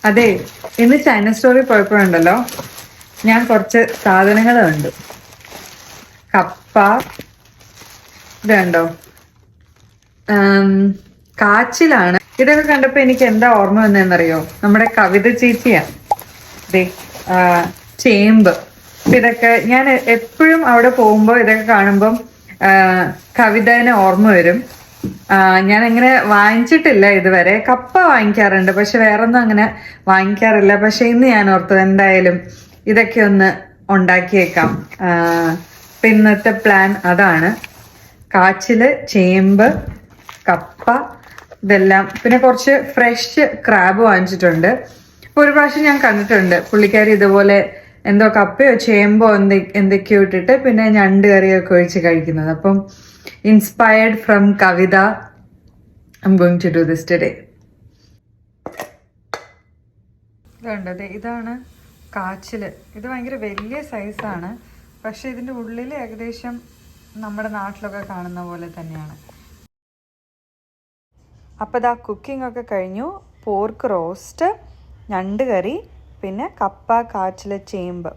അതെ, ഇന്ന് ചൈന സ്റ്റോറിൽ പോയപ്പോഴുണ്ടല്ലോ, ഞാൻ കുറച്ച് സാധനങ്ങൾ കണ്ടു. കപ്പ, ഇത് കണ്ടോ, കാച്ചിലാണ്. ഇതൊക്കെ കണ്ടപ്പോ എനിക്ക് എന്താ ഓർമ്മ വന്നതെന്നറിയോ? നമ്മുടെ കവിത ചേച്ചിയാ. ദേ, ചേമ്പ്. ഇതൊക്കെ ഞാൻ എപ്പോഴും അവിടെ പോകുമ്പോൾ ഇതൊക്കെ കാണുമ്പം കവിതേനെ ഓർമ്മ വരും. ഞാൻ അങ്ങനെ വാങ്ങിച്ചിട്ടില്ല ഇതുവരെ. കപ്പ വാങ്ങിക്കാറുണ്ട്, പക്ഷെ വേറൊന്നും അങ്ങനെ വാങ്ങിക്കാറില്ല. പക്ഷെ ഇന്ന് ഞാൻ ഓർത്തു എന്തായാലും ഇതൊക്കെ ഒന്ന് ഉണ്ടാക്കിയേക്കാം. ഇപ്പൊ ഇന്നത്തെ പ്ലാൻ അതാണ്. കാച്ചില്, ചേമ്പ്, കപ്പ, ഇതെല്ലാം. പിന്നെ കുറച്ച് ഫ്രഷ് ക്രാബ് വാങ്ങിച്ചിട്ടുണ്ട്. ഒരു പ്രാവശ്യം ഞാൻ കണ്ടിട്ടുണ്ട് പുള്ളിക്കാരി ഇതുപോലെ എന്തോ കപ്പയോ ചേമ്പോ എന്തൊക്കെയോ ഇട്ടിട്ട് പിന്നെ ഞണ്ട് കറിയൊക്കെ ഒഴിച്ച് കഴിക്കുന്നത്. അപ്പം inspired from Kavitha, I'm going to do this today. ഇതുണ്ടത്, ഇതാണ് കാച്ചില്. ഇത് ഭയങ്കര വലിയ സൈസാണ്, പക്ഷെ ഇതിൻ്റെ ഉള്ളിൽ ഏകദേശം നമ്മുടെ നാട്ടിലൊക്കെ കാണുന്ന പോലെ തന്നെയാണ്. അപ്പോൾ ഇതാ കുക്കിംഗ് ഒക്കെ കഴിഞ്ഞു. പോർക്ക് റോസ്റ്റ്, ഞണ്ട് കറി, പിന്നെ കപ്പ, കാച്ചില്, ചേമ്പ്.